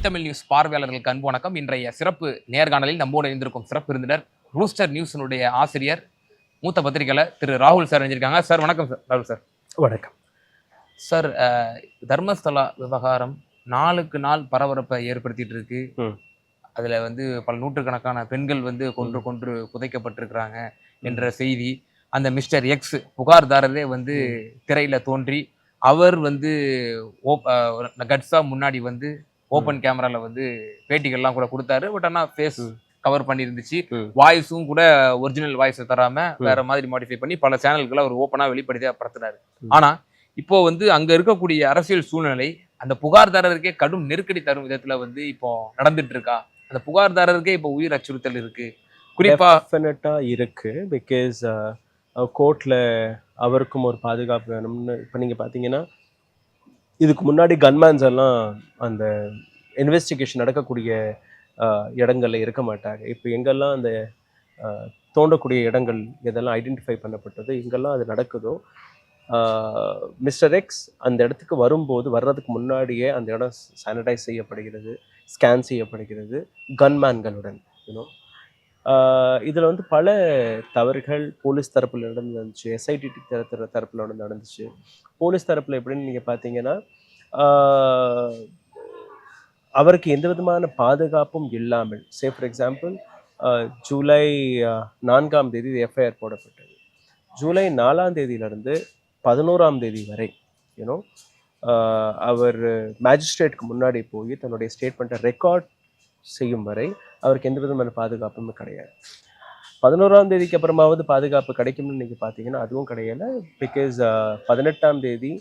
Tamil news பார்வையாளர்களுக்கு அன்பு வணக்கம். இன்றைய சிறப்பு நேர்காணலில் நம்மோடு இணைந்திருக்கும் சிறப்பு விருந்தினர் ரூஸ்டர் நியூஸினுடைய ஆசிரியர் மூத்த பத்திரிகையாளர் திரு ராகுல் சார் இணைஞ்சிருக்காங்க. சார் வணக்கம். சார் ராகுல் சார் வணக்கம். சார், தர்மஸ்தலா விவகாரம் நாளுக்கு நாள் பரபரப்பை ஏற்படுத்திட்டு இருக்கு. அதுல பல நூற்றுக்கணக்கான பெண்கள் கொன்று புதைக்கப்பட்டிருக்கிறாங்க என்ற செய்தி. அந்த மிஸ்டர் எக்ஸ் புகார்தாரரே திரையில தோன்றி அவர் கட்ஸா முன்னாடி ஓப்பன் கேமரால பேட்டிகள்லாம் கூட கொடுத்தாரு. பட் ஆனா ஃபேஸ் கவர் பண்ணி இருந்துச்சு. வாய்ஸும் கூட ஒரிஜினல் வாய்ஸ் தராம வேற மாதிரி மாடிஃபை பண்ணி பல சேனல்களை அவர் ஓப்பனா வெளிப்படுத்தியா படுத்துறாரு. ஆனா இப்போ அங்க இருக்கக்கூடிய அரசியல் சூழ்நிலை அந்த புகார்தாரருக்கே கடும் நெருக்கடி தரும் விதத்துல இப்போ நடந்துட்டு இருக்கா? அந்த புகார்தாரருக்கே இப்போ உயிர் அச்சுறுத்தல் இருக்கு. குறிப்பா இருக்கு. பிகாஸ் கோர்ட்ல அவருக்கும் ஒரு பாதுகாப்பு வேணும்னு. இப்போ நீங்க பாத்தீங்கன்னா இதுக்கு முன்னாடி கன்மேன்ஸ் எல்லாம் அந்த இன்வெஸ்டிகேஷன் நடக்கக்கூடிய இடங்கள்ல இருக்க மாட்டாங்க. இப்போ எங்கெல்லாம் அந்த தோண்டக்கூடிய இடங்கள் எதெல்லாம் ஐடென்டிஃபை பண்ணப்பட்டது, எங்கெல்லாம் அது நடக்குதோ, மிஸ்டர் எக்ஸ் அந்த இடத்துக்கு வர்றதுக்கு முன்னாடியே அந்த இடம் சானிடைஸ் செய்யப்படுகிறது, ஸ்கேன் செய்யப்படுகிறது கன்மேன்களுடன். இதில் பல தவறுகள் போலீஸ் தரப்பில் நடந்துச்சு, எஸ்ஐடி தரப்பில் நடந்துச்சு. போலீஸ் தரப்பில் எப்படின்னு நீங்கள் பார்த்தீங்கன்னா அவருக்கு எந்த விதமான பாதுகாப்பும் இல்லாமல், ஃபார் எக்ஸாம்பிள் ஜூலை 4ஆம் தேதி எஃப்ஐஆர் போடப்பட்டது. ஜூலை 4ஆம் தேதியிலிருந்து 11ஆம் தேதி வரை அவர் மேஜிஸ்ட்ரேட்டுக்கு முன்னாடி போய் தன்னுடைய ஸ்டேட்மெண்ட்டை ரெக்கார்ட் செய்யும் வரை அவருக்கு எந்த விதமான பாதுகாப்பும் கிடையாது. 11ஆம் தேதிக்கு அப்புறமாவது பாதுகாப்பு கிடைக்கும்னு நீங்கள் பார்த்தீங்கன்னா அதுவும் கிடையலை. பிகாஸ் 18ஆம் தேதி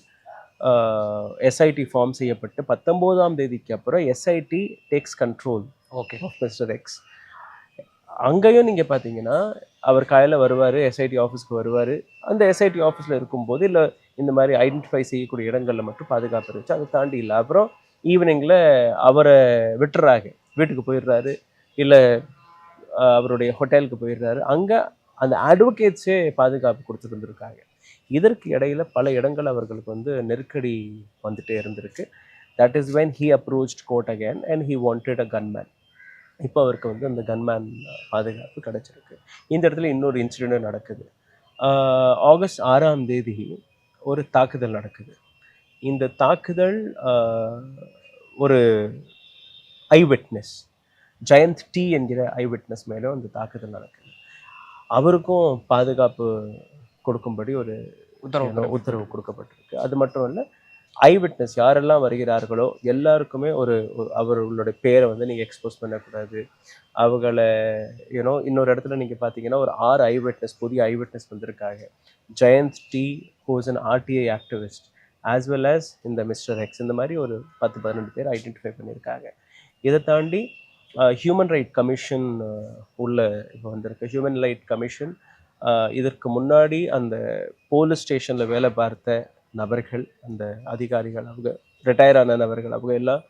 எஸ்ஐடி ஃபார்ம் செய்யப்பட்டு 19ஆம் தேதிக்கு அப்புறம் SIT takes control of mister X. அங்கேயும் நீங்கள் பார்த்தீங்கன்னா அவர் காலையில் வருவார், எஸ்ஐடி ஆஃபீஸ்க்கு வருவார். அந்த எஸ்ஐடி ஆஃபீஸில் இருக்கும்போது இல்லை இந்த மாதிரி ஐடென்டிஃபை செய்யக்கூடிய இடங்களில் மட்டும் பாதுகாப்பு இருந்துச்சு, அதை தாண்டி இல்லை. அப்புறம் ஈவினிங்கில் அவரை விட்டுறாங்க, வீட்டுக்கு போயிடுறாரு, இல்லை அவருடைய ஹோட்டலுக்கு போயிடுறாரு. அங்கே அந்த அட்வொகேட்ஸே பாதுகாப்பு கொடுத்துருந்துருக்காங்க. இதற்கு இடையில பல இடங்கள் அவர்களுக்கு நெருக்கடி வந்துட்டே இருந்திருக்கு. That is when he approached court again and he wanted a gunman. இப்போ அவருக்கு அந்த கன்மேன் பாதுகாப்பு கிடைச்சிருக்கு. இந்த இடத்துல இன்னொரு இன்சிடென்ட் நடக்குது. ஆகஸ்ட் 6ஆம் தேதி ஒரு தாக்குதல் நடக்குது. இந்த தாக்குதல் ஒரு ஐவிட்னஸ், ஜெயந்த் டி என்கிற ஐவிட்னஸ் மேலே அந்த தாக்குதல் நடக்குது. அவருக்கும் பாதுகாப்பு கொடுக்கும்படி ஒரு உத்தரவு கொடுக்கப்பட்டிருக்கு. அது மட்டும் இல்லை, ஐவிட்னஸ் யாரெல்லாம் வருகிறார்களோ எல்லாருக்குமே அவர்களுடைய பேரை நீங்கள் எக்ஸ்போஸ் பண்ணக்கூடாது. அவங்கள இன்னொரு இடத்துல நீங்கள் பார்த்தீங்கன்னா ஒரு 6 ஐவிட்னஸ், புதிய ஐவிட்னஸ் வந்திருக்காங்க. Jayant D who's an RTI activist as well as இந்த மிஸ்டர் எக்ஸ். இந்த மாதிரி ஒரு 10-12 பேர் ஐடென்டிஃபை பண்ணியிருக்காங்க. இதை தாண்டி ஹியூமன் ரைட் கமிஷன் உள்ள இப்போ வந்திருக்கு. ஹியூமன் ரைட் கமிஷன் இதற்கு முன்னாடி அந்த போலீஸ் ஸ்டேஷனில் வேலை பார்த்த நபர்கள், அந்த அதிகாரிகள், அவங்க ரிட்டையர் ஆன நபர்கள், அவங்க எல்லாம்,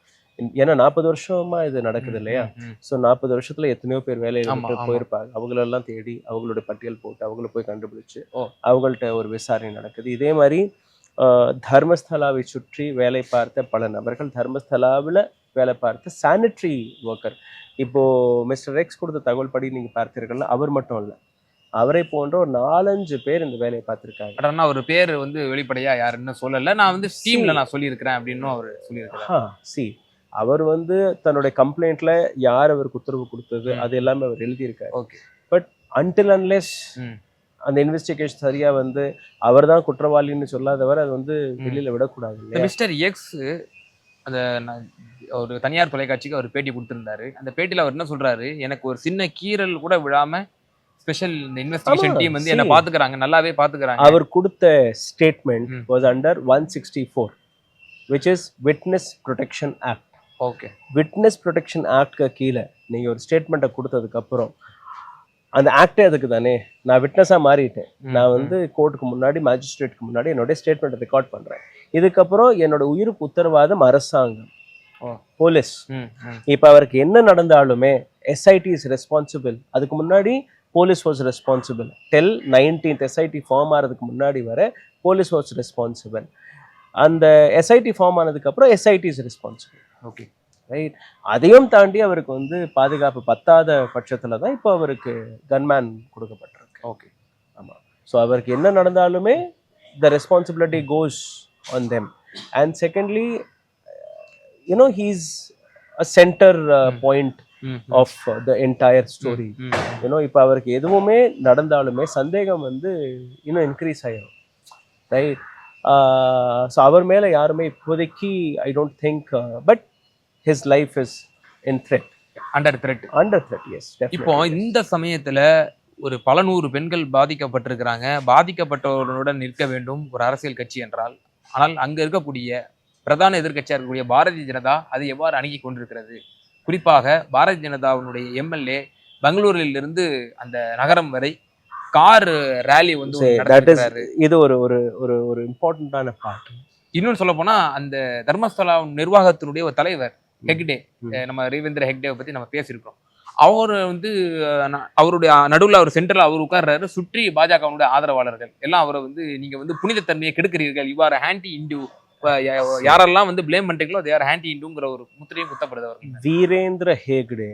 ஏன்னா 40 வருஷமா இது நடக்குது இல்லையா? ஸோ 40 வருஷத்துல எத்தனையோ பேர் வேலையை விட்டு போயிருப்பாங்க. அவங்களெல்லாம் தேடி அவங்களோட பட்டியல் போட்டு அவங்கள போய் கண்டுபிடிச்சு அவங்கள்ட்ட ஒரு விசாரணை நடக்குது. இதே மாதிரி தர்மஸ்தலாவை சுற்றி வேலை பார்த்த பல நபர்கள், தர்மஸ்தலாவில் வேலை பார்த்த சானிட்டரி ஒர்க்கர், இப்போ மிஸ்டர் எக்ஸ் கொடுத்த தகவல் படி நீங்க பார்த்தீர்கள்னா அவர் மட்டும் இல்லை, அவரை போன்ற ஒரு 4-5 பேர் இந்த வேலையை பார்த்திருக்காங்க. ஒரு பேர் வெளிப்படையா யாருன்னு சொல்லல, நான் ஸ்கீம்ல நான் சொல்லியிருக்கிறேன் அப்படின்னு அவர் சொல்லியிருக்காரு. அவர் தன்னுடைய கம்ப்ளைண்ட்ல யார் அவருக்கு உத்தரவு கொடுத்தது அது எல்லாமே அவர் எழுதியிருக்காரு. பட் அன்டில் அன்லெஸ் அந்த இன்வெஸ்டிகேஷன் சரியா அவர் தான் குற்றவாளின்னு சொல்லாதவர் அது வெளியில விடக்கூடாது. மிஸ்டர் எக்ஸ் அந்த ஒரு தனியார் தொலைக்காட்சிக்கு அவர் பேட்டி கொடுத்திருந்தாரு. அந்த பேட்டியில அவர் என்ன சொல்றாரு, எனக்கு ஒரு சின்ன கீறல் கூட விழாம ஸ்பெஷல் இன்வெஸ்டிகேஷன் டீம் என்ன பாத்துக்கறாங்க, நல்லாவே பாத்துக்கறாங்க. அவர் கொடுத்த statement was under 164 which is Witness Protection Act. Witness Protection Act கீழே நீங்க ஒரு ஸ்டேட்மெண்ட்டை கொடுத்ததுக்கு அப்புறம் அந்த ஆக்டே அதுக்கு தானே. நான் விட்னஸா மாறிட்டேன், நான் கோர்ட்டுக்கு முன்னாடி மேஜிஸ்ட்ரேட்டுக்கு முன்னாடி என்னோட ஸ்டேட்மெண்ட்டை ரெக்கார்ட் பண்றேன். இதுக்கப்புறம் என்னோட உயிருக்கு உத்தரவாதம் அரசாங்கம், போலீஸ். இப்ப அவருக்கு என்ன நடந்தாலுமே எஸ்ஐடி இஸ் ரெஸ்பான்சிபிள். அதுக்கு முன்னாடி police was responsible. Till 19th SIT form ஆகிறதுக்கு முன்னாடி வர போலீஸ் வாஸ் ரெஸ்பான்சிபிள். அந்த எஸ்ஐடி ஃபார்ம் ஆனதுக்கு அப்புறம் எஸ்ஐடி இஸ் ரெஸ்பான்சிபிள். ரைட். அதையும் தாண்டி அவருக்கு வந்து பாதுகாப்பு பத்தாத பட்சத்துல தான் இப்போ அவருக்கு கன்மேன் கொடுக்கப்பட்டிருக்கு. ஓகே. ஆமா. ஸோ அவருக்கு என்ன நடந்தாலுமே the responsibility goes on them. And secondly he's a centre point of the entire story. இப்போ அவருக்கு எதுவுமே நடந்தாலுமே சந்தேகம் வந்து இன்னும் இன்க்ரீஸ் ஆயிடும், ரைட். ஸோ அவர் மேலே யாருமே இப்போதைக்கு I don't think, but his life is in threat. Under threat. Yes. இப்போ இந்த சமயத்துல ஒரு பல நூறு பெண்கள் பாதிக்கப்பட்டிருக்கிறாங்க. பாதிக்கப்பட்டவர்களுடன் நிற்க வேண்டும் ஒரு அரசியல் கட்சி என்றால், ஆனால் அங்க இருக்கக்கூடிய பிரதான எதிர்க்கட்சியாக இருக்கக்கூடிய பாரதிய ஜனதா அதை எவ்வாறு அணுகி கொண்டிருக்கிறது? குறிப்பாக பாரதிய ஜனதாவினுடைய எம்எல்ஏ பெங்களூரில் இருந்து அந்த நகரம் வரை கார் ரேலி வந்து நடத்துறாரு. இது ஒரு ஒரு ஒரு ஒரு இம்பார்ட்டன்டான பார்ட். இன்னொன்னு சொல்ல போனா அந்த தர்மஸ்தலா நிர்வாகத்தினுடைய ஒரு தலைவர் ஹெக்டே, நம்ம ரவீந்திர ஹெக்டேவை பத்தி நம்ம பேசியிருக்கிறோம். அவர் வந்து அவருடைய நடுவில் அவர் சென்டர்ல அவர் உட்கார்றாரு. சுற்றி பாஜகவுடைய ஆதரவாளர்கள் எல்லாம் அவரை வந்து நீங்க வந்து புனித தன்மையை கெடுக்கிறீர்கள், இவ்வாறு ஆன்டி இந்து, யாரெல்லாம் வந்து பிளேம் பண்றீங்களோ அது யார் ஆன்டி இந்துங்கிற ஒரு முத்திரையும் குத்தப்படுது அவர்கள். Virendra Hegde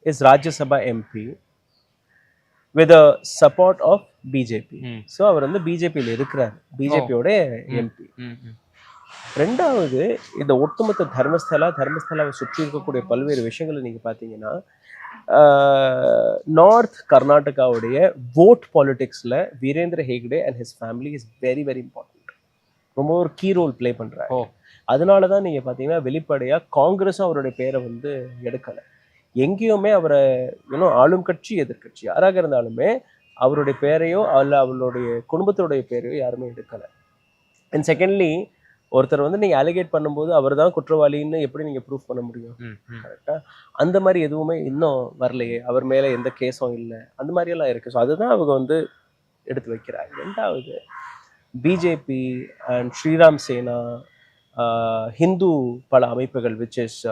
is Rajya Sabha MP with a support of BJP. So அவர் வந்து பிஜேபியில் இருக்கிறார், பிஜேபியோட எம்பி. ரெண்டாவது, இந்த ஒட்டுமொத்த தர்மஸ்தலாவை சுற்றி இருக்கக்கூடிய பல்வேறு விஷயங்களை நீங்க பார்த்தீங்கன்னா, நார்த் கர்நாடகாவுடைய vote பாலிடிக்ஸ்ல Virendra Hegde and his family is very very important. ரொம்ப ஒரு கீ ரோல் பிளே பண்றாரு. அதனால தான் நீங்க பார்த்தீங்கன்னா வெளிப்படையா காங்கிரஸும் அவருடைய பேரை வந்து எடுக்கலை. எங்கேயுமே அவரை ஆளும் கட்சி எதிர்கட்சி யாராக இருந்தாலுமே அவருடைய பேரையோ அல்ல அவருடைய குடும்பத்தினுடைய பேரையோ யாருமே எடுக்கலை. அண்ட் செகண்ட்லி, ஒருத்தர் வந்து நீங்க அலிகேட் பண்ணும்போது அவர் தான் குற்றவாளின்னு எப்படி நீங்க ப்ரூஃப் பண்ண முடியும்? கரெக்டா? அந்த மாதிரி எதுவுமே இன்னும் வரலையே, அவர் மேல எந்த கேஸும் இல்லை, அந்த மாதிரி எல்லாம் இருக்கு. ஸோ அதுதான் அவங்க வந்து எடுத்து வைக்கிறாங்க. ரெண்டாவது, பிஜேபி அண்ட் ஸ்ரீராம் சேனா, ஹிந்து பல அமைப்புகள் விச் இஸ்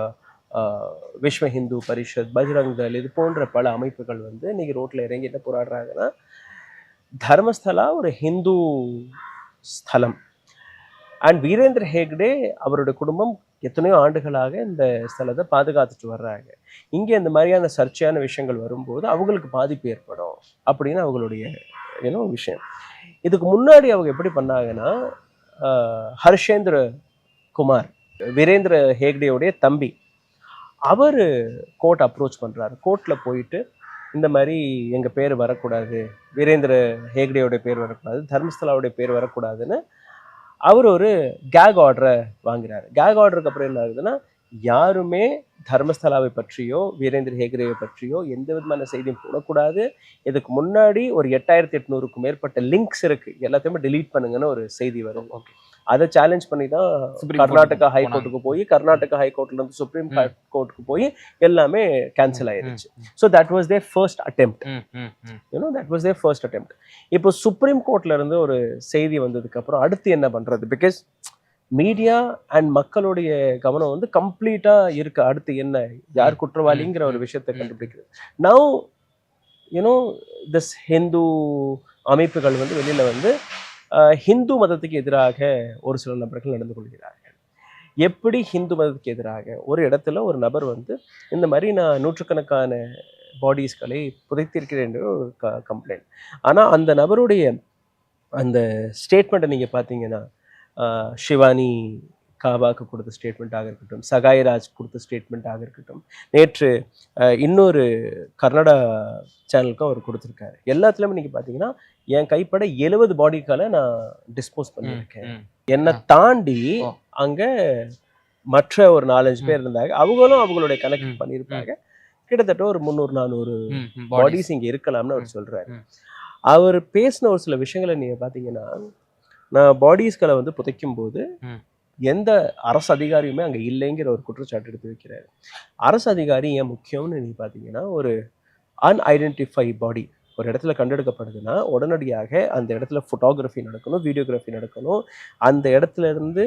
விஸ்வ ஹிந்து பரிஷத், பஜ்ரங் தள், இது போன்ற பல அமைப்புகள் வந்து இன்னைக்கு ரோட்ல இறங்கி என்ன போராடுறாங்கன்னா, தர்மஸ்தலா ஒரு ஹிந்து ஸ்தலம். அண்ட் வீரேந்திர ஹெக்டே அவருடைய குடும்பம் எத்தனையோ ஆண்டுகளாக இந்த ஸ்தலத்தை பாதுகாத்துட்டு வர்றாங்க. இங்கே இந்த மாதிரியான சர்ச்சையான விஷயங்கள் வரும்போது அவங்களுக்கு பாதிப்பு ஏற்படும் அப்படின்னு அவங்களுடைய விஷயம். இதுக்கு முன்னாடி அவங்க எப்படி பண்ணாங்கன்னா, ஹர்ஷேந்திர குமார், வீரேந்திர ஹெக்டேவுடைய தம்பி, அவர் கோர்ட் அப்ரோச் பண்ணுறாரு. கோர்ட்டில் போயிட்டு இந்த மாதிரி எங்கள் பேர் வரக்கூடாது, வீரேந்திர ஹெக்டேயோடைய பேர் வரக்கூடாது, தர்மஸ்தலாவுடைய பேர் வரக்கூடாதுன்னு அவர் ஒரு கேக் ஆர்டரை வாங்குறாரு. கேக் ஆர்டருக்கு அப்புறம் என்ன ஆகுதுன்னா, யாருமே தர்மஸ்தலாவை பற்றியோ வீரேந்திர ஹெக்டேவை பற்றியோ எந்த விதமான செய்தியும் போடக்கூடாது. இதுக்கு முன்னாடி ஒரு 8800க்கும் மேற்பட்ட லிங்க்ஸ் இருக்கு, எல்லாத்தையுமே டிலீட் பண்ணுங்கன்னு ஒரு செய்தி வரும். ஓகே, அதை சேலஞ்ச் பண்ணி தான் கர்நாடகா ஹைகோர்ட்டுக்கு போய், கர்நாடகா ஹைகோர்ட்ல இருந்து சுப்ரீம் கோர்ட்டுக்கு போய் எல்லாமே கேன்சல் ஆயிருச்சு. So that was their first attempt. That was their first attempt. இப்போ சுப்ரீம் கோர்ட்ல இருந்து ஒரு செய்தி வந்ததுக்கு அப்புறம் அடுத்து என்ன பண்றது? பிகாஸ் மீடியா அண்ட் மக்களுடைய கவனம் வந்து கம்ப்ளீட்டா இருக்கு. அடுத்து என்ன, யார் குற்றவாளிங்கிற ஒரு விஷயத்தை கண்டுபிடிக்கிறது. நவ் திஸ் ஹிந்து அமைப்புகள் வந்து வெளியில வந்து ஹிந்து மதத்துக்கு எதிராக ஒரு சில நபர்கள் நடந்து கொள்கிறார்கள். எப்படி ஹிந்து மதத்துக்கு எதிராக? ஒரு இடத்துல ஒரு நபர் வந்து இந்த மாதிரி நான் நூற்றுக்கணக்கான பாடிஸ்களை புதைத்திருக்கிறேன் என்ற ஒரு கம்ப்ளைண்ட். ஆனால் அந்த நபருடைய அந்த ஸ்டேட்மெண்ட்டை நீங்கள் பார்த்தீங்கன்னா, ஷிவானி காபாக்கு கொடுத்த ஸ்டேட்மெண்ட்டாக இருக்கட்டும், சகாய்ராஜ் கொடுத்த ஸ்டேட்மெண்ட்டாக இருக்கட்டும், நேற்று இன்னொரு கன்னடா சேனலுக்கும் அவர் கொடுத்துருக்காரு. எல்லாத்துலேயுமே நீங்கள் பார்த்தீங்கன்னா, என் கைப்பட 70 பாடிகளை நான் டிஸ்போஸ் பண்ணியிருக்கேன். என்னை தாண்டி அங்கே மற்ற ஒரு 4-5 பேர் இருந்தாங்க, அவங்களும் அவங்களுடைய கணக்கு பண்ணியிருப்பாங்க. கிட்டத்தட்ட ஒரு 300-400 பாடிஸ் இங்கே இருக்கலாம்னு அவர் சொல்கிறாரு. அவர் பேசின ஒரு சில விஷயங்களை நீங்கள் பார்த்தீங்கன்னா, நான் பாடிஸ்களை வந்து புதைக்கும் போது எந்த அரசு அதிகாரியுமே அங்கே இல்லைங்கிற ஒரு குற்றச்சாட்டு எடுத்து வைக்கிறாரு. அரசு அதிகாரி ஏன் முக்கியம்னு நீங்கள் பார்த்தீங்கன்னா, ஒரு அன்ஐடென்டிஃபை பாடி ஒரு இடத்துல கண்டெடுக்கப்படுதுன்னா உடனடியாக அந்த இடத்துல ஃபோட்டோகிராஃபி நடக்கணும், வீடியோகிராஃபி நடக்கணும். அந்த இடத்துல இருந்து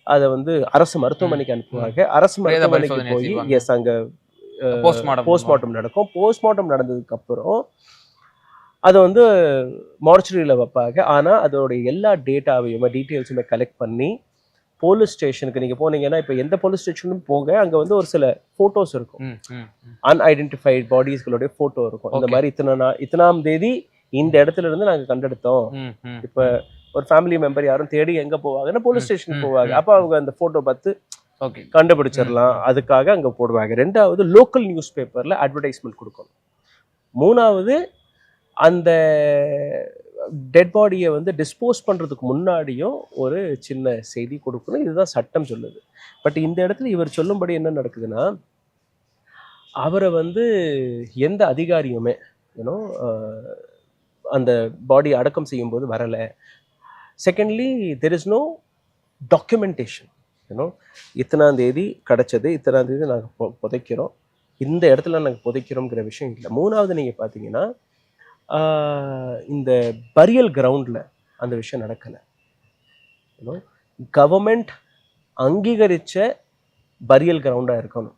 அதை வந்து அரசு மருத்துவமனைக்கு அனுப்புவாங்க. அரசு மருத்துவமனைக்கு போய் அங்கே போஸ்ட்மார்ட்டம் நடக்கும். போஸ்ட்மார்ட்டம் நடந்ததுக்கு அப்புறம் அதை வந்து மார்ச்சரியில் வைப்பாங்க. ஆனால் அதோடைய எல்லா டீட்டெயில்ஸுமே கலெக்ட் பண்ணி போலீஸ் ஸ்டேஷனுக்கு நீங்க போனீங்கன்னா இப்போ எந்த போலீஸ் ஸ்டேஷனும் போங்க, அங்க வந்து ஒரு சில போட்டோஸ் இருக்கும். அன்ஐடென்டிஃபைட் பாடிஸ்களுடைய போட்டோ இருக்கும். இந்த மாதிரி இத்தனாம் தேதி இந்த இடத்துல இருந்து நாங்க கண்டெடுத்தோம். இப்ப ஒரு ஃபேமிலி மெம்பர் யாரும் தேடி எங்க போவாங்கன்னா போலீஸ் ஸ்டேஷனுக்கு போவாங்க. அப்ப அவங்க அந்த போட்டோ பார்த்து கண்டுபிடிச்சிடலாம். அதுக்காக அங்க போடுவாங்க. ரெண்டாவது லோக்கல் நியூஸ் பேப்பர்ல அட்வர்டைஸ்மெண்ட் கொடுக்கணும். மூணாவது அந்த டெட் பாடியை வந்து டிஸ்போஸ் பண்றதுக்கு முன்னாடியும் ஒரு சின்ன செய்தி கொடுக்கணும். இதுதான் சட்டம் சொல்லுது. பட் இந்த இடத்துல இவர் சொல்லும்படி என்ன நடக்குதுன்னா, அவரை வந்து எந்த அதிகாரியுமே யூனோ அந்த பாடி அடக்கம் செய்யும்போது வரலை. Secondly there is no documentation. You know இத்தனாம் தேதி கிடச்சது, இத்தனாம் தேதி நாங்கள் புதைக்கிறோம், இந்த இடத்துல நாங்கள் புதைக்கிறோங்கிற விஷயம் இல்லை. மூணாவது நீங்கள் பார்த்தீங்கன்னா இந்த பரியல் கிரவுண்டில் அந்த விஷயம் நடக்கலை. யூனோ கவர்மெண்ட் அங்கீகரித்த பரியல் கிரவுண்டாக இருக்கணும்,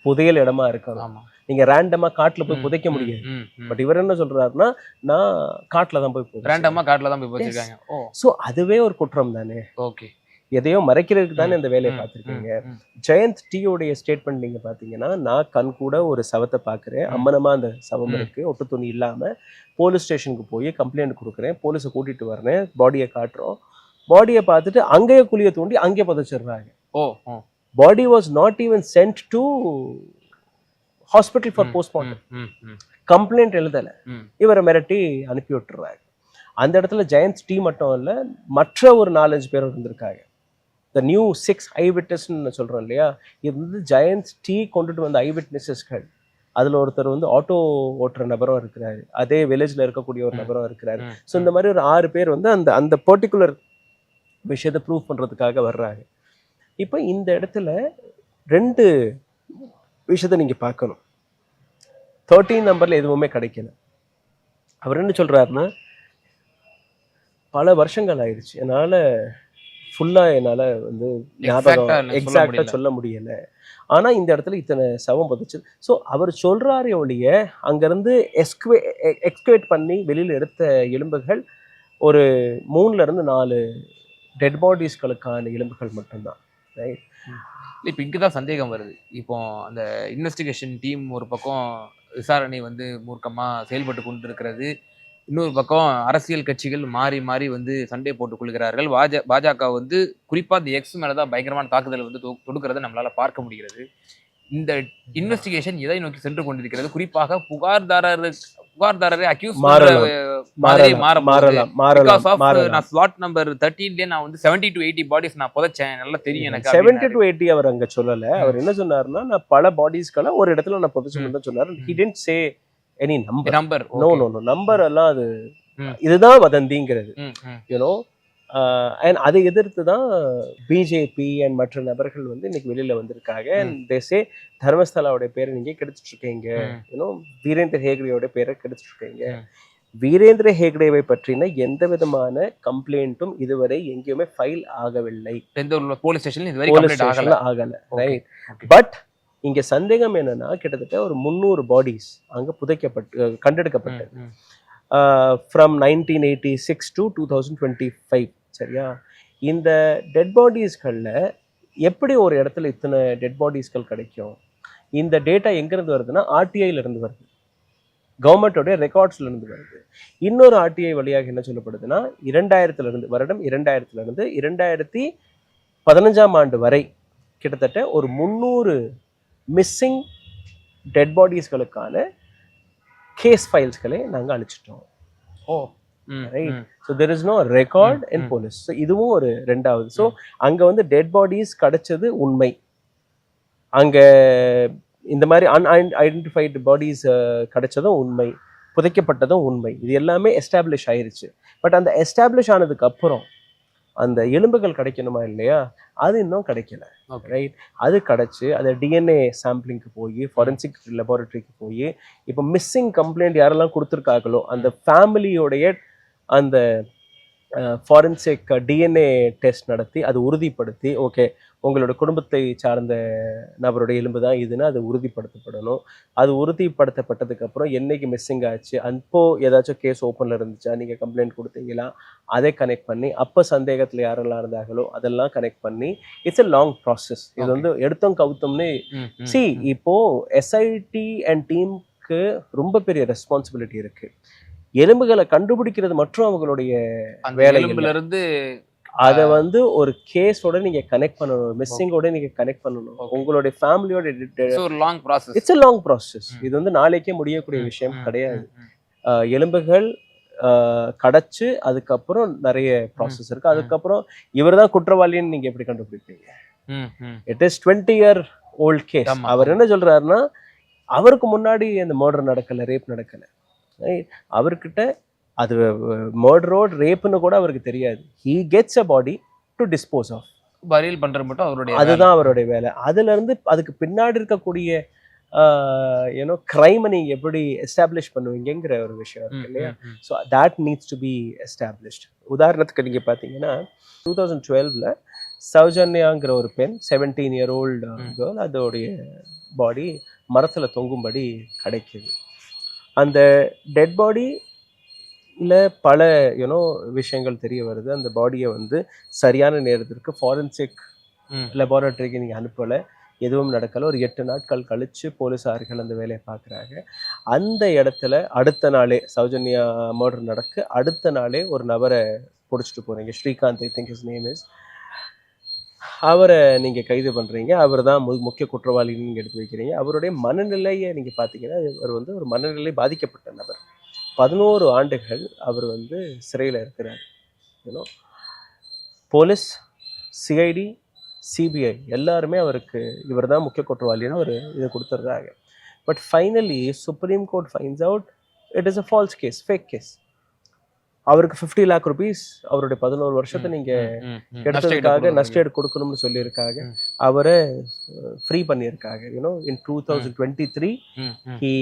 புதையல் இடமா இருக்கணும். நீங்க ரேண்டமா காட்டுல போய் புதைக்க முடியாது. பட் இவர் என்ன சொல்றாருன்னா, நான் காட்டுல தான் போய் ரேண்டமா காட்டுல தான் போய் புதைச்சிருக்காங்க. சோ அதுவே ஒரு குற்றம் தானே. ஓகே, எதையோ மறைக்கிறதுக்கு தானே இந்த வேலையை பார்த்துருக்கீங்க. ஜெயந்த் டீயோடைய ஸ்டேட்மெண்ட் நீங்க பாத்தீங்கன்னா, நான் கண் கூட ஒரு சவத்தை பாக்குறேன், அம்மனமா அந்த சவம் இருக்கு, ஒட்டு துணி இல்லாம, போலீஸ் ஸ்டேஷனுக்கு போய் கம்ப்ளைண்ட் கொடுக்குறேன், போலீஸை கூட்டிட்டு வரேன், பாடியை காட்டுறோம், பாடியை பார்த்துட்டு அங்கேயே குழியை தோண்டி அங்கேயே புதைச்சிடுறாங்க. Body was not even sent to hospital for postmortem. Complaint எழுதலை, இவரை மிரட்டி அனுப்பி விட்டுறாங்க. அந்த இடத்துல ஜெயந்த் டீ மட்டும் இல்ல, மற்ற ஒரு 4-5 பேர் இருந்திருக்காங்க. த நியூ 6 ஐ விட்னஸ்ன்னு சொல்றோம் இல்லையா, இது வந்து ஜெயந்த் டீ கொண்டுட்டு வந்த ஐ விட்னஸஸ்கள். அதுல ஒருத்தர் வந்து ஆட்டோ ஓட்டுற நபரும் இருக்கிறாரு, அதே வில்லேஜ்ல இருக்கக்கூடிய ஒரு நபரும் இருக்கிறாரு. ஸோ இந்த மாதிரி ஒரு 6 பேர் வந்து அந்த அந்த பர்டிகுலர் விஷயத்தை ப்ரூவ் பண்றதுக்காக வர்றாங்க. இப்போ இந்த இடத்துல 2 விஷயத்தை நீங்க பார்க்கணும். 13 நம்பர்ல எதுவுமே கிடைக்கல. அவர் என்ன சொல்றாருன்னா, பல வருஷங்கள் ஆயிடுச்சு, என்னால ஃபுல்லா என்னால வந்து ஞாபகம் எக்ஸாக்டா சொல்ல முடியல, ஆனா இந்த இடத்துல இத்தனை சவம் புதைச்சு. ஸோ அவர் சொல்றாரு ஒழிய அங்கிருந்து எக்ஸ்குவேட் பண்ணி வெளியில எடுத்த எலும்புகள் ஒரு 3-4 டெட் பாடிஸ்களுக்கான எலும்புகள் மட்டும்தான். ரைட். இப்போ இங்கதான் சந்தேகம் வருது. இப்போ அந்த இன்வெஸ்டிகேஷன் டீம் ஒரு பக்கம் விசாரணை வந்து மூர்க்கமா செயல்பட்டு கொண்டு இருக்கிறது, இன்னொரு பக்கம் அரசியல் கட்சிகள் மாறி மாறி வந்து சண்டை போட்டுக் கொள்கிறார்கள். பாஜக வந்து குறிப்பா இந்த எக்ஸ் மேலதான் பயங்கரமான தாக்குதல் வந்து தொடுக்கிறத நம்மளால பார்க்க முடிகிறது. இந்த இன்வெஸ்டிகேஷன் எதை நோக்கி சென்று கொண்டிருக்கிறது? குறிப்பாக புகார்தாரரை அக்யூஸ் நான் ஸ்லாட் நம்பர் 13 நான் வந்து 70 to 80 பாடிஸ் நான் புதைச்சேன், நல்லா தெரியும் எனக்கு. 70 to 80 அவர் அங்க சொல்லல. அவர் என்ன சொன்னாருன்னா, நான் பல பாடிஸ்களை ஒரு இடத்துல நான் புதைச்சேன்னு தான் சொன்னாரு. He didn't say any number. No number எல்லாம் அது இதுதான் வதந்திங்கிறது. யூனோ அண்ட் அதை எதிர்த்து தான் பிஜேபி அண்ட் மற்ற நபர்கள் வந்து இன்னைக்கு வெளியில வந்திருக்காங்க. தேசே தர்மஸ்தலாவுடைய பேரை நீங்க கெடுத்துட்டு இருக்கீங்க, யூனோ வீரேந்திர ஹேக்டேயோட பேரை கெடுத்துட்டு இருக்கீங்க. வீரேந்திர ஹேக்டேவை பற்றின எந்த விதமான கம்ப்ளைண்ட்டும் இதுவரை எங்கேயுமே ஃபைல் ஆகவில்லை, போலீஸ் ஸ்டேஷன்ல ஆகல. ரைட். பட் இங்க சந்தேகம் என்னன்னா, கிட்டத்தட்ட ஒரு 300 பாடிஸ் அங்க கண்டெடுக்கப்பட்டது ஃப்ரம் 1986 to 2025. சரியா? இந்த டெட் பாடிஸ்கள்ல எப்படி ஒரு இடத்துல இத்தனை டெட் பாடிஸ்கள் கிடைக்கும்? இந்த டேட்டா எங்கிருந்து வருதுன்னா, ஆர்டிஐல இருந்து வருது, கவர்மெண்டோடைய ரெக்கார்ட்ஸ்ல இருந்து வருது. இன்னொரு ஆர்டிஐ வழியாக என்ன சொல்லப்படுதுன்னா, 2000 இருந்து 2015 ஆண்டு வரை கிட்டத்தட்ட ஒரு 300 மிஸ்ஸிங் டெட் பாடிஸ்களுக்கான கேஸ் ஃபைல்ஸ்களை நாங்க அழிச்சிட்டோம். Right. So there is no record in police. So இதுவும் ஒரு 2வது. ஸோ அங்க வந்து டெட் பாடிஸ் கிடைச்சது உண்மை, அங்க இந்த மாதிரி அன்ஐடென்டிஃபைடு பாடிஸ் கிடைச்சதும் உண்மை, புதைக்கப்பட்டதும் உண்மை. இது எல்லாமே எஸ்டாப்ளிஷ் ஆயிருச்சு. பட் அந்த எஸ்டாப்ளிஷ் ஆனதுக்கு அப்புறம் அந்த எலும்புகள் கிடைக்கணுமா இல்லையா, அது இன்னும் கிடைக்கல. ரைட். அது கிடைச்சு அதை டிஎன்ஏ சாம்பிளிங்க்கு போய் ஃபாரன்சிக் லெபார்டரிக்கு போய் இப்போ மிஸ்ஸிங் கம்ப்ளைண்ட் யாரெல்லாம் கொடுத்துருக்காங்களோ அந்த ஃபேமிலியோடைய அந்த ஃபாரன்சிக் டிஎன்ஏ டெஸ்ட் நடத்தி அது உறுதிப்படுத்தி, ஓகே உங்களோட குடும்பத்தை சார்ந்த நபருடைய எலும்பு தான் இதுன்னு அது உறுதிப்படுத்தப்படணும். அது உறுதிப்படுத்தப்பட்டதுக்கு அப்புறம் என்னைக்கு மிஸ்ஸிங் ஆச்சு, அப்போ ஏதாச்சும் கேஸ் ஓப்பன்ல இருந்துச்சா, நீங்க கம்ப்ளைண்ட் கொடுத்தீங்களா, அதை கனெக்ட் பண்ணி அப்போ சந்தேகத்துல யாரெல்லாம் இருந்தாங்களோ அதெல்லாம் கனெக்ட் பண்ணி இட்ஸ் எ லாங் ப்ராசஸ். இது வந்து எடுத்தோம் கவுத்தோம்னு இப்போ எஸ்ஐடி அண்ட் டீமுக்கு ரொம்ப பெரிய ரெஸ்பான்சிபிலிட்டி இருக்கு. எலும்புகளை கண்டுபிடிக்கிறது மட்டும் அவங்களுடைய வேலை இருந்து அதை வந்து ஒரு கேஸோட நீங்க கனெக்ட் பண்ணணும், மிஸ்ஸிங்கோட நீங்க கனெக்ட் பண்ணணும், உங்களுடைய ஃபேமிலியோட. ஒரு long process. It's a long process. இது வந்து நாளைக்கே முடியக்கூடிய விஷயம் கிடையாது. எலும்புகள் கடைச்சு அதுக்கப்புறம் நிறைய ப்ராசஸ் இருக்கு. அதுக்கப்புறம் இவர் தான் குற்றவாளின்னு நீங்க எப்படி கண்டுபிடிப்பீங்க? It is 20-year-old case. அவர் என்ன சொல்றாருன்னா, அவருக்கு முன்னாடி அந்த மர்டர் நடக்கல, ரேப் நடக்கல. அவர்கிட்ட அது மர்டரோட ரேப்னு கூட அவருக்கு தெரியாது. He gets a body to dispose of. Burial பண்றது மட்டும் அவருடைய, அதுதான் அவருடைய வேலை. அதுல இருந்து அதுக்கு பின்னாடி இருக்கக்கூடிய ஏன்னோ கிரைமை நீங்க எப்படி எஸ்டாப்ளிஷ் பண்ணுவீங்கிற ஒரு விஷயம் இருக்கு இல்லையா? So that needs to be established. உதாரணத்துக்கு நீங்க பாத்தீங்கன்னா 2012ல சௌஜன்யாங்கிற ஒரு பெண், 17-year-old கேர்ள், அதோடைய பாடி மரத்துல தொங்கும்படி கிடைக்குது. அந்த டெட் பாடி இல்லை பல விஷயங்கள் தெரிய வருது. அந்த பாடியை வந்து சரியான நேரத்திற்கு ஃபாரன்சிக் லெபார்டரிக்கு நீங்கள் அனுப்பலை, எதுவும் நடக்கலை. ஒரு 8 நாட்கள் கழித்து போலீஸார்கள் அந்த வேலையை பார்க்குறாங்க. அந்த இடத்துல அடுத்த நாளே சௌஜன்யா மர்டர் நடக்கு அடுத்த நாளே ஒரு நபரை பிடிச்சிட்டு போகிறீங்க, Srikanth, I think his name is. அவரை நீங்கள் கைது பண்ணுறீங்க. அவர் தான் முக்கிய குற்றவாளின்னு நீங்கள் எடுத்து வைக்கிறீங்க. அவருடைய மனநிலையை நீங்கள் பார்த்தீங்கன்னா, அவர் வந்து ஒரு மனநிலை பாதிக்கப்பட்ட நபர். 11 ஆண்டுகள் அவர் வந்து சிறையில் இருக்கிறார். போலீஸ், சிஐடி, சிபிஐ எல்லாருமே அவருக்கு இவர் தான் முக்கிய குற்றவாளின்னு ஒரு இதை கொடுத்துட்றாங்க. But finally supreme court finds out it is a false case, fake case. அவருக்கு 50 lakh rupees அவருடைய 11 வருஷத்தை நீங்கள் எடுத்ததுக்காக நஷ்டஈடு கொடுக்கணும்னு சொல்லியிருக்காங்க. அவரை ஃப்ரீ பண்ணியிருக்காங்க. இன் 2023 he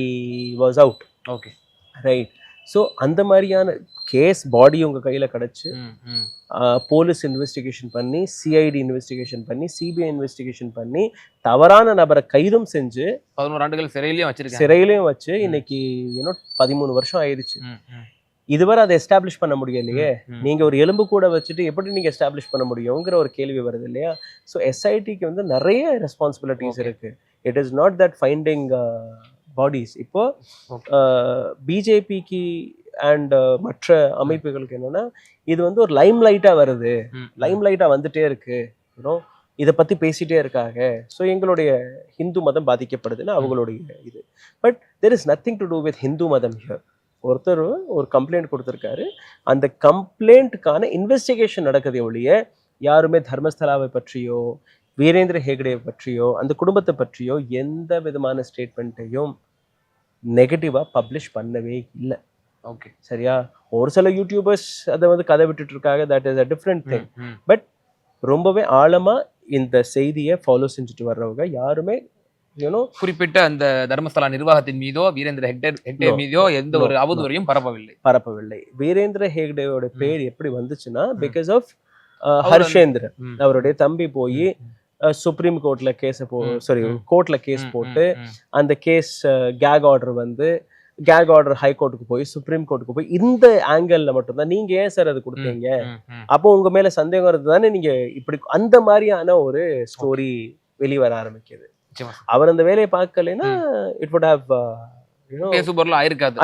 was out. Okay, right. So அந்த மாதிரியான கேஸ் பாடி உங்கள் கையில் கிடச்சி போலீஸ் இன்வெஸ்டிகேஷன் பண்ணி, சிஐடி இன்வெஸ்டிகேஷன் பண்ணி, சிபிஐ இன்வெஸ்டிகேஷன் பண்ணி தவறான நபரை கைதும் செஞ்சு 11 ஆண்டுகள் சிறையிலையும் வச்சு இன்னைக்கு 13 வருஷம் ஆயிடுச்சு. இதுவரை அதை எஸ்டாப்ளிஷ் பண்ண முடியலையே. நீங்க ஒரு எலும்பு கூட வச்சுட்டு எப்படி நீங்க எஸ்டாப்ளிஷ் பண்ண முடியுங்கிற ஒரு கேள்வி வருது இல்லையா? ஸோ எஸ்ஐடிக்கு வந்து நிறைய ரெஸ்பான்சிபிலிட்டிஸ் இருக்கு. It is not that finding bodies. இப்போ பிஜேபிக்கு அண்ட் மற்ற அமைப்புகளுக்கு என்னன்னா, இது வந்து ஒரு லைம் லைட்டா வருது, லைம் லைட்டா வந்துட்டே இருக்கு, இதை பத்தி பேசிட்டே இருக்காங்க. ஸோ எங்களுடைய ஹிந்து மதம் பாதிக்கப்படுதுன்னு அவங்களுடைய இது. But there is nothing to do with Hindu மதம் ஹியர். ஒருத்தர் ஒரு கம்ப்ளைண்ட் கொடுத்துருக்காரு. அந்த கம்ப்ளைண்ட்டுக்கான இன்வெஸ்டிகேஷன் நடக்குது ஒழிய யாருமே தர்மஸ்தலாவை பற்றியோ வீரேந்திர ஹெக்டே பற்றியோ அந்த குடும்பத்தை பற்றியோ எந்த விதமான ஸ்டேட்மெண்ட்டையும் நெகட்டிவாக பப்ளிஷ் பண்ணவே இல்லை. ஓகே, சரியா? ஒரு சில யூடியூபர்ஸ் அதை வந்து கதை விட்டுட்டு இருக்காங்க, that is a different thing. But ரொம்பவே ஆழமாக இந்த செய்தியை ஃபாலோ செஞ்சுட்டு வர்றவங்க யாருமே குறிப்பிட்ட அந்த தர்மஸ்தலா நிர்வாகத்தின் மீதோ வீரேந்திர ஹெக்டே மீதோ எந்த ஒரு அவதூறையும் பரப்பவில்லை. வீரேந்திர ஹெக்டேயோட பேர் எப்படி வந்துச்சுன்னா, பிகாஸ் ஆஃப் ஹர்ஷேந்திர, அவருடைய தம்பி போய் சுப்ரீம் கோர்ட்ல கோர்ட்ல கேஸ் போட்டு அந்த கேஸ் கேக் ஆர்டர் வந்து கேக் ஆர்டர் ஹைகோர்ட்டுக்கு போய் சுப்ரீம் கோர்ட்டுக்கு போய் இந்த ஆங்கிள் மட்டும்தான் நீங்க ஏன் சார் அது கொடுத்தீங்க, அப்போ உங்க மேல சந்தேகம் வருது தானே, நீங்க இப்படி அந்த மாதிரியான ஒரு ஸ்டோரி வெளிவர ஆரம்பிக்குது. அவர் அந்த வேலையை பார்க்கலைன்னா இட் வுட் ஹேவ் ஆயிருக்காது.